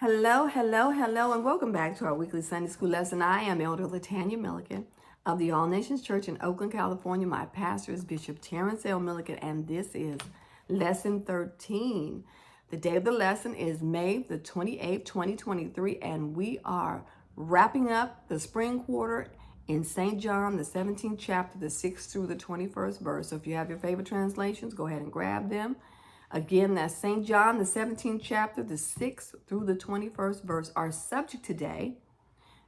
Hello, hello, hello, and welcome back to our weekly Sunday school lesson. I am Elder Latanya Milliken of the All Nations Church in Oakland, California. My pastor is Bishop Terrence L. Milliken, and this is Lesson 13. The day of the lesson is May the 28th, 2023, and we are wrapping up the spring quarter in St. John, the 17th chapter, the 6th through the 21st verse. So if you have your favorite translations, go ahead and grab them. Again, that's St. John, the 17th chapter, the 6th through the 21st verse. Our subject today,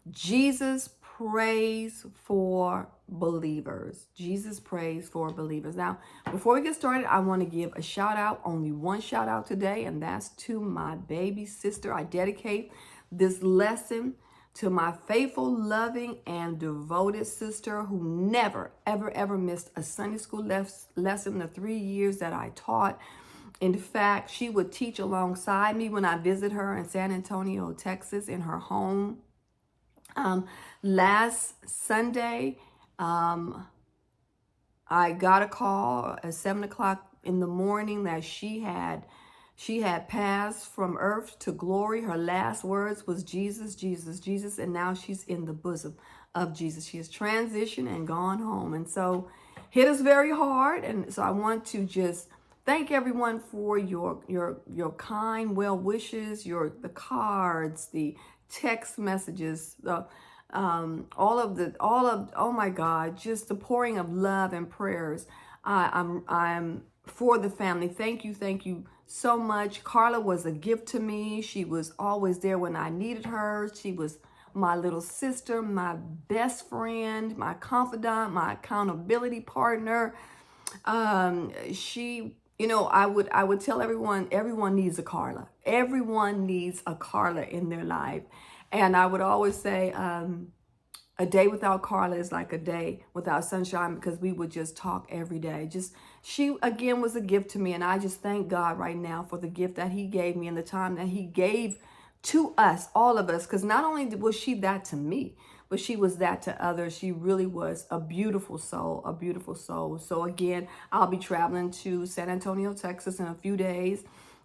Jesus prays for believers. Jesus prays for believers. Now, before we get started, I want to give a shout out, only one shout out today, and that's to my baby sister. I dedicate this lesson to my faithful, loving, and devoted sister who never, ever, ever missed a Sunday school lesson the 3 years that I taught. In fact, she would teach alongside me when I visit her in San Antonio, Texas, in her home. Last Sunday, I got a call at 7 o'clock in the morning that she had passed from earth to glory. Her last words was Jesus, Jesus, Jesus, and now she's in the bosom of Jesus. She has transitioned and gone home, and so hit us very hard. And so I want to just thank everyone for your kind well wishes, the cards, the text messages, oh my God, just the pouring of love and prayers. I'm for the family. Thank you so much. Carla was a gift to me. She was always there when I needed her. She was my little sister, my best friend, my confidant, my accountability partner. I would tell everyone needs a Carla. Everyone needs a Carla in their life. And I would always say, a day without Carla is like a day without sunshine, because we would just talk every day. She again was a gift to me. And I just thank God right now for the gift that he gave me and the time that he gave to us, all of us. Because not only was she that to me, but she was that to others. She really was a beautiful soul, a beautiful soul. So again, I'll be traveling to San Antonio, Texas in a few days.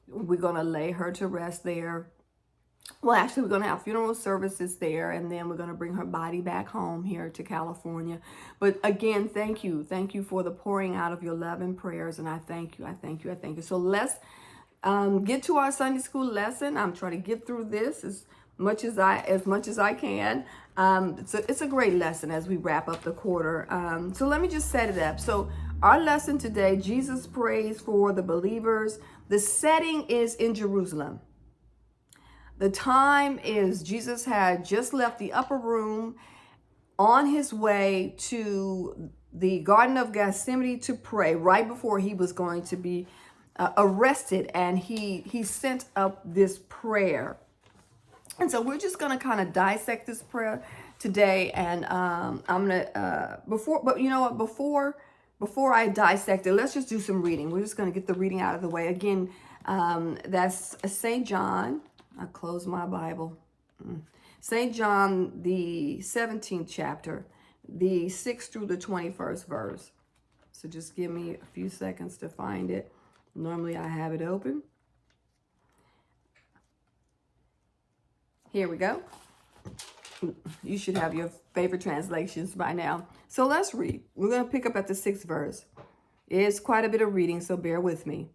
We're going to lay her to rest there. Well, actually, we're going to have funeral services there, and then we're going to bring her body back home here to California. But again, thank you. Thank you for the pouring out of your love and prayers, and I thank you. I thank you. I thank you. So let's get to our Sunday school lesson. I'm trying to get through this as much as I can. It's a great lesson as we wrap up the quarter. So let me just set it up. So our lesson today, Jesus prays for the believers. The setting is in Jerusalem. The time is Jesus had just left the upper room on his way to the Garden of Gethsemane to pray right before he was going to be arrested, and he sent up this prayer. And so we're just going to kind of dissect this prayer today. And I'm going to, before I dissect it, let's just do some reading. We're just going to get the reading out of the way. Again, that's St. John. I close my Bible. St. John, the 17th chapter, the 6th through the 21st verse. So just give me a few seconds to find it. Normally I have it open. Here we go. You should have your favorite translations by now. So let's read. We're going to pick up at the 6th verse. It's quite a bit of reading, so bear with me.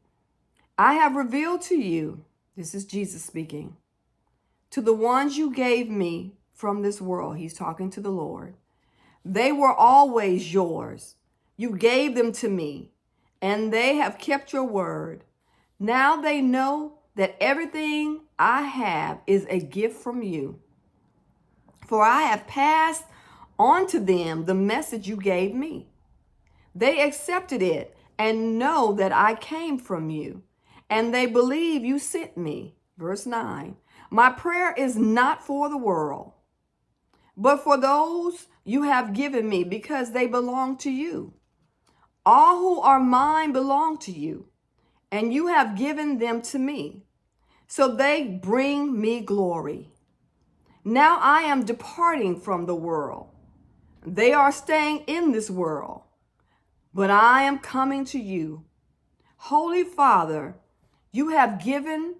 I have revealed to you, this is Jesus speaking, to the ones you gave me from this world. He's talking to the Lord. They were always yours. You gave them to me, and they have kept your word. Now they know that everything I have is a gift from you. For I have passed on to them the message you gave me. They accepted it and know that I came from you, and they believe you sent me. Verse 9, my prayer is not for the world, but for those you have given me, because they belong to you. All who are mine belong to you, and you have given them to me. So they bring me glory. Now I am departing from the world. They are staying in this world, but I am coming to you. Holy Father, you have given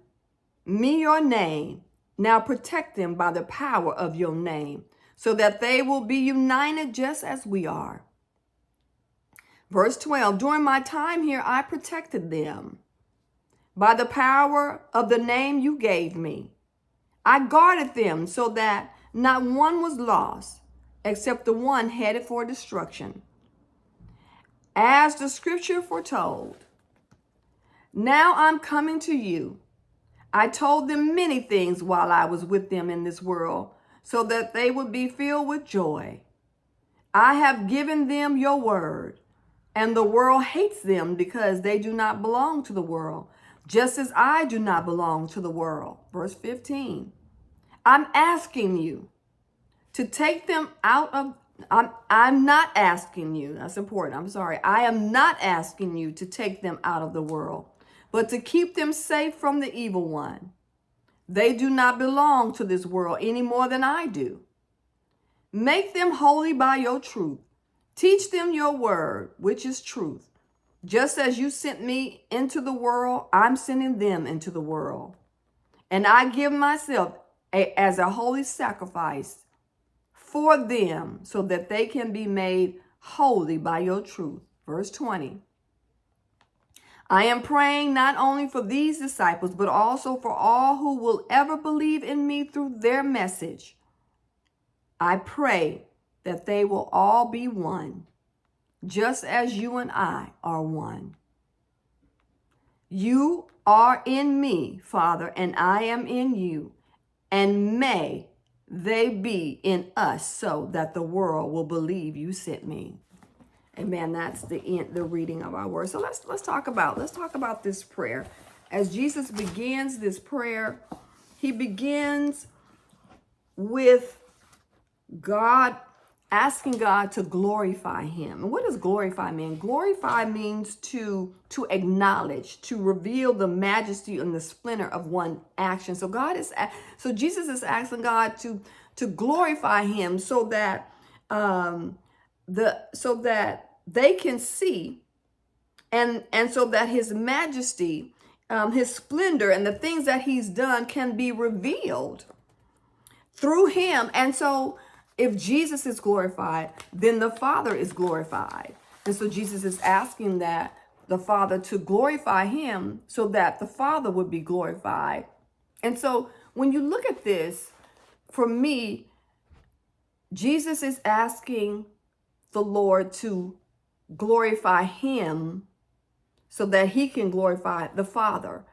me your name. Now protect them by the power of your name, so that they will be united just as we are. Verse 12, during my time here, I protected them by the power of the name you gave me. I guarded them so that not one was lost, except the one headed for destruction, as the scripture foretold. Now I'm coming to you. I told them many things while I was with them in this world, so that they would be filled with joy. I have given them your word, and the world hates them because they do not belong to the world, just as I do not belong to the world. Verse 15. I'm asking you to take them out of, I'm not asking you, that's important, I'm sorry. I am not asking you to take them out of the world, but to keep them safe from the evil one. They do not belong to this world any more than I do. Make them holy by your truth. Teach them your word, which is truth. Just as you sent me into the world, I'm sending them into the world. And I give myself as a holy sacrifice for them, so that they can be made holy by your truth. Verse 20. I am praying not only for these disciples, but also for all who will ever believe in me through their message. I pray that they will all be one, just as you and I are one. You are in me, Father, and I am in you, and may they be in us, so that the world will believe you sent me. Amen. That's the reading of our word. So let's talk about this prayer. As Jesus begins this prayer, he begins with God, asking God to glorify him. And what does glorify mean? Glorify means to acknowledge, to reveal the majesty and the splendor of one action. So Jesus is asking God to glorify him, so that they can see, and so that his majesty, his splendor, and the things that he's done can be revealed through him. And so if Jesus is glorified, then the Father is glorified. And so Jesus is asking that the Father to glorify him, so that the Father would be glorified. And so when you look at this, for me, Jesus is asking the Lord to glorify him so that he can glorify the Father.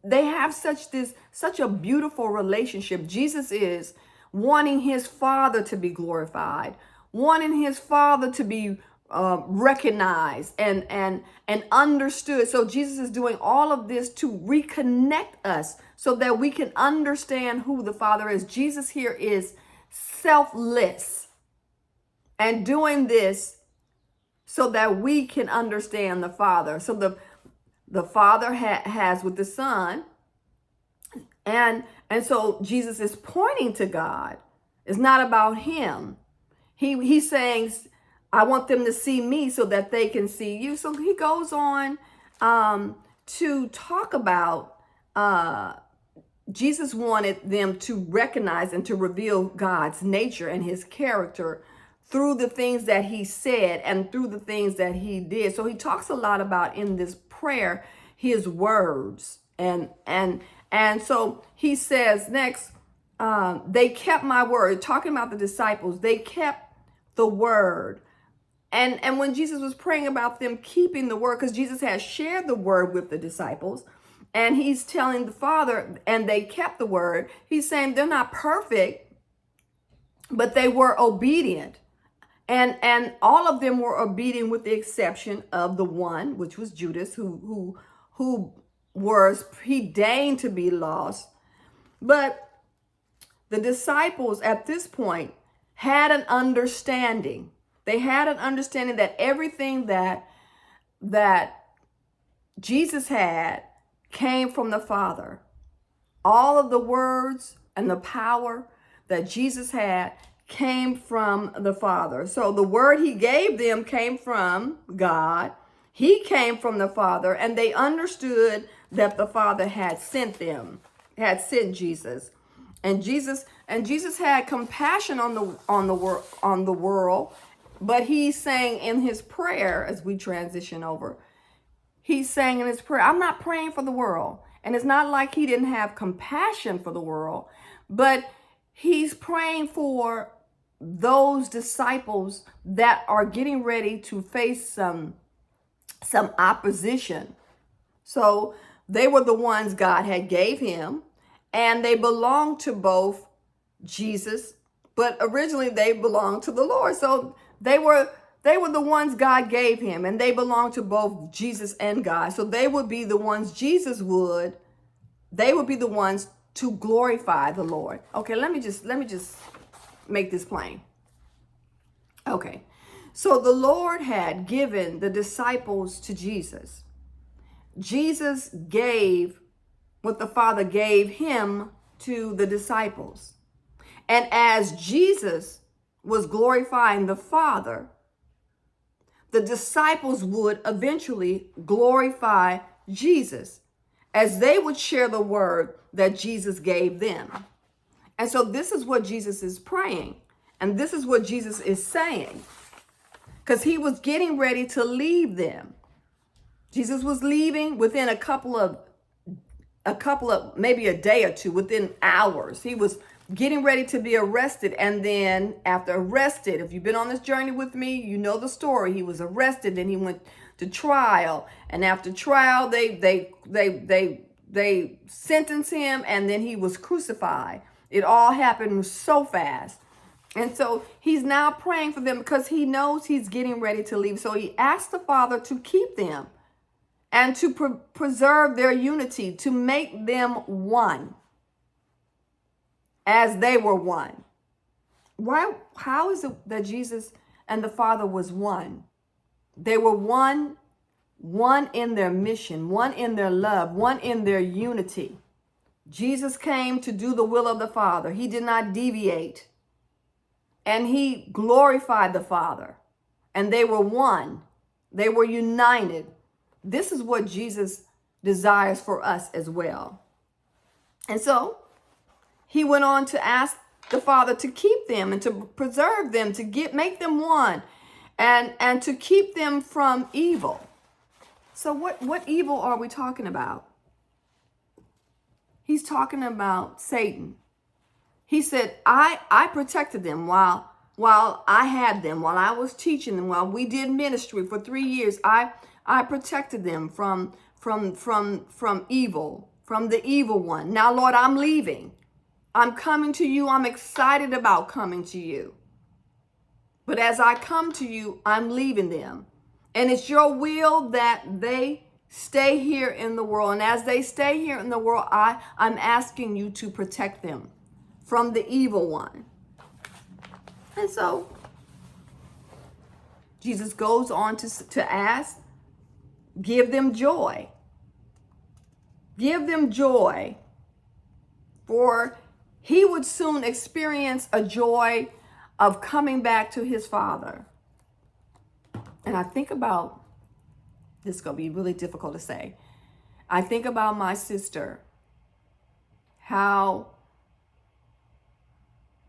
They have such a beautiful relationship. Jesus is wanting his Father to be glorified, wanting his Father to be recognized and understood. So Jesus is doing all of this to reconnect us so that we can understand who the Father is. Jesus here is selfless and doing this so that we can understand the Father. So the Father has with the Son, and so Jesus is pointing to God. It's not about him. He's saying, I want them to see me so that they can see you. So he goes on to talk about Jesus wanted them to recognize and to reveal God's nature and his character through the things that he said and through the things that he did. So he talks a lot about, in this prayer, his words. And so he says next, they kept my word, talking about the disciples. They kept the word. And when Jesus was praying about them keeping the word, because Jesus has shared the word with the disciples, and he's telling the Father, and they kept the word. He's saying they're not perfect, but they were obedient. And all of them were obedient, with the exception of the one, which was Judas, who was predestined to be lost. But the disciples at this point had an understanding. They had an understanding that everything that Jesus had came from the Father. All of the words and the power that Jesus had came from the Father. So the word he gave them came from God. He came from the Father, and they understood that the Father had sent them, had sent Jesus. And Jesus had compassion on the world, but he's saying in his prayer, as we transition over, he's saying in his prayer, I'm not praying for the world. And it's not like he didn't have compassion for the world, but he's praying for those disciples that are getting ready to face some opposition. So they were the ones God had gave him, and they belonged to both Jesus, but originally they belonged to the Lord. So they were the ones God gave him, and they belonged to both Jesus and God. So they would be the ones they would be the ones to glorify the Lord. Okay, let me just make this plain. Okay. So the Lord had given the disciples to Jesus. Jesus gave what the Father gave him to the disciples. And as Jesus was glorifying the Father, the disciples would eventually glorify Jesus as they would share the word that Jesus gave them. And so this is what Jesus is praying. And this is what Jesus is saying. Because he was getting ready to leave them. Jesus was leaving within a couple of maybe a day or two, within hours. He was getting ready to be arrested. And then after arrested, if you've been on this journey with me, you know the story. He was arrested, then he went to trial. And after trial, they sentenced him, and then he was crucified. It all happened so fast. And so he's now praying for them because he knows he's getting ready to leave. So he asked the Father to keep them and to preserve their unity, to make them one as they were one. Why? How is it that Jesus and the Father was one? They were one in their mission, one in their love, one in their unity. Jesus came to do the will of the Father. He did not deviate. And he glorified the Father. And they were one. They were united. This is what Jesus desires for us as well. And so he went on to ask the Father to keep them and to preserve them, to make them one, and to keep them from evil. So what evil are we talking about? He's talking about Satan. He said, I protected them while I had them, while I was teaching them, while we did ministry for 3 years. I protected them from evil, from the evil one. Now, Lord, I'm leaving. I'm coming to you. I'm excited about coming to you. But as I come to you, I'm leaving them. And it's your will that they stay here in the world. And as they stay here in the world, I'm asking you to protect them from the evil one. And so Jesus goes on to ask, give them joy. Give them joy, for he would soon experience a joy of coming back to his Father. And I think about, this is going to be really difficult to say. I think about my sister, how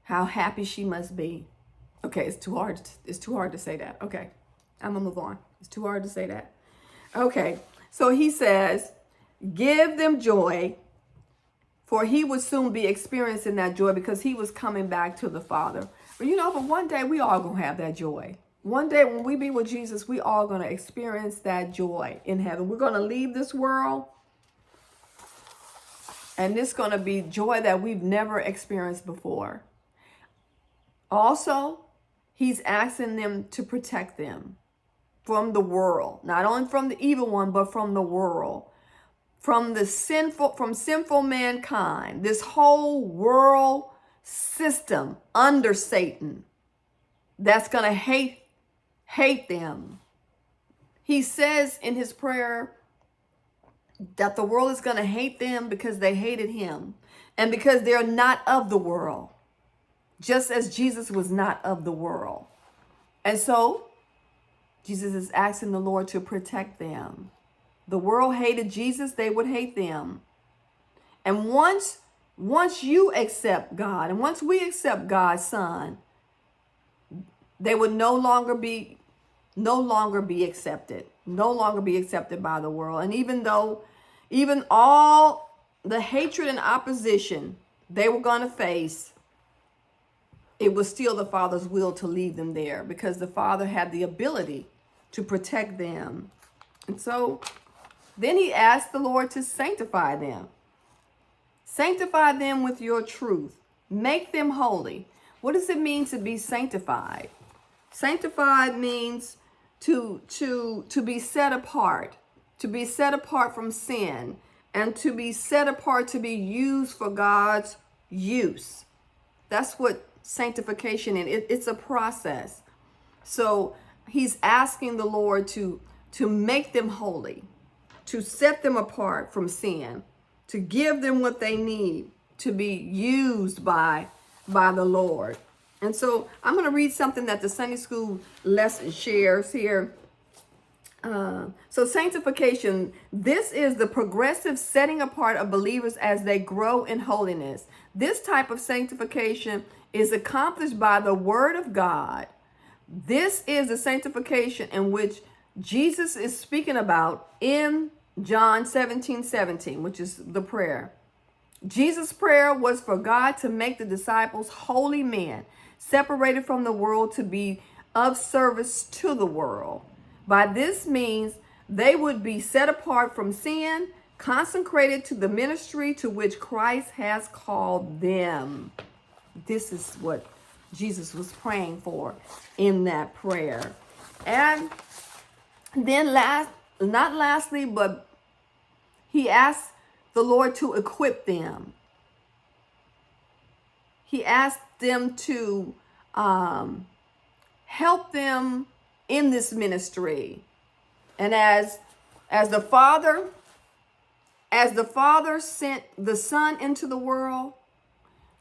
happy she must be. Okay, it's too hard to say that. Okay, I'm going to move on. It's too hard to say that. Okay, so he says, give them joy, for he would soon be experiencing that joy because he was coming back to the Father. But one day we all going to have that joy. One day when we be with Jesus, we all going to experience that joy in heaven. We're going to leave this world, and it's going to be joy that we've never experienced before. Also, he's asking them to protect them from the world, not only from the evil one, but from the world, from sinful mankind, this whole world system under Satan that's going to hate them. He says in his prayer that the world is going to hate them because they hated him and because they're not of the world, just as Jesus was not of the world. And so Jesus is asking the Lord to protect them. The world hated Jesus, they would hate them. And once once you accept God and once we accept God's son, they would no longer be accepted, no longer be accepted by the world. And even all the hatred and opposition they were going to face, it was still the Father's will to leave them there, because the Father had the ability to protect them. And so then he asked the Lord to sanctify them. Sanctify them with your truth. Make them holy. What does it mean to be sanctified? Sanctified means to be set apart, to be set apart from sin, and to be set apart to be used for God's use. That's what sanctification is. It's a process. So he's asking the Lord to make them holy, to set them apart from sin, to give them what they need to be used by the Lord. And so I'm going to read something that the Sunday school lesson shares here. So sanctification, this is the progressive setting apart of believers as they grow in holiness. This type of sanctification is accomplished by the Word of God. This is the sanctification in which Jesus is speaking about in John 17:17, which is the prayer. Jesus' prayer was for God to make the disciples holy men, separated from the world to be of service to the world. By this means, they would be set apart from sin, consecrated to the ministry to which Christ has called them. This is what Jesus was praying for in that prayer. And then not lastly, but he asked the Lord to equip them. He asked them to help them in this ministry. And as the Father sent the Son into the world,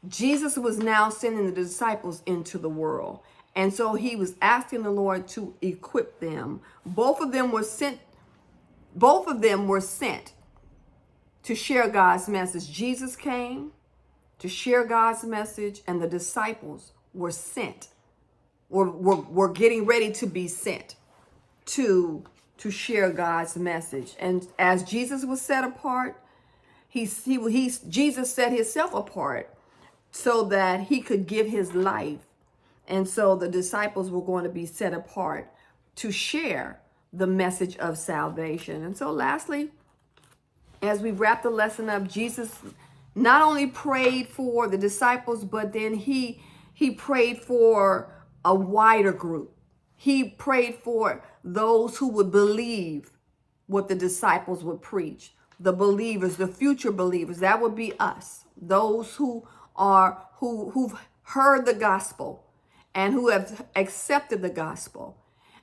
Jesus was now sending the disciples into the world. And so he was asking the Lord to equip them. Both of them were sent to share God's message. Jesus came to share God's message, and the disciples were sent, or were getting ready to be sent to share God's message. And as Jesus was set apart, Jesus set himself apart so that he could give his life. And so the disciples were going to be set apart to share the message of salvation. And so lastly, as we wrap the lesson up, Jesus not only prayed for the disciples, but then he prayed for a wider group. He prayed for those who would believe what the disciples would preach. The believers, the future believers, that would be us. Those who've heard the gospel and who have accepted the gospel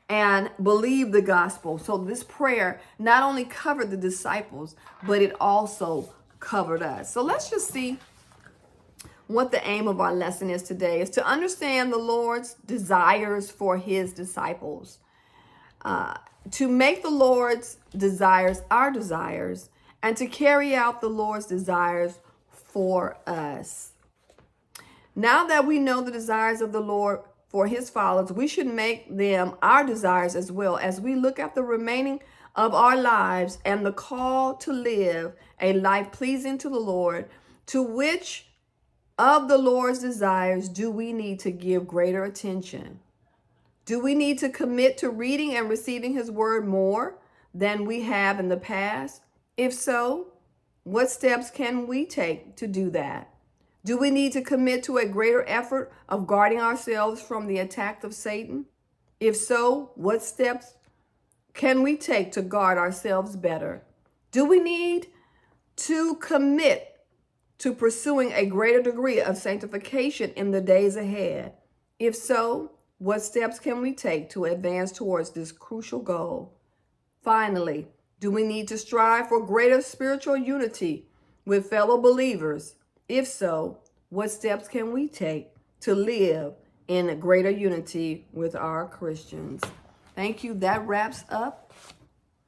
and believed the gospel. So this prayer not only covered the disciples, but it also covered us. So let's just see what the aim of our lesson is today, is to understand the Lord's desires for his disciples, to make the Lord's desires our desires, and to carry out the Lord's desires for us. Now that we know the desires of the Lord for his followers, we should make them our desires as well, as we look at the remaining of our lives and the call to live a life pleasing to the Lord. To which of the Lord's desires do we need to give greater attention? Do we need to commit to reading and receiving his word more than we have in the past? If so, what steps can we take to do that? Do we need to commit to a greater effort of guarding ourselves from the attack of Satan? If so, what steps can we take to guard ourselves better? Do we need to commit to pursuing a greater degree of sanctification in the days ahead? If so, what steps can we take to advance towards this crucial goal? Finally, do we need to strive for greater spiritual unity with fellow believers? If so, what steps can we take to live in a greater unity with our Christians? Thank you. That wraps up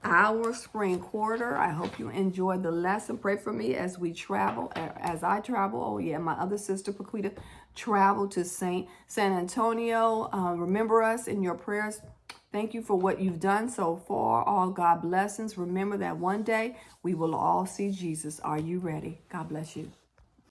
our spring quarter. I hope you enjoyed the lesson. Pray for me as we travel, as I travel. Oh yeah, my other sister Paquita traveled to San Antonio. Remember us in your prayers. Thank you for what you've done so far. All God blessings. Remember that one day we will all see Jesus. Are you ready? God bless you.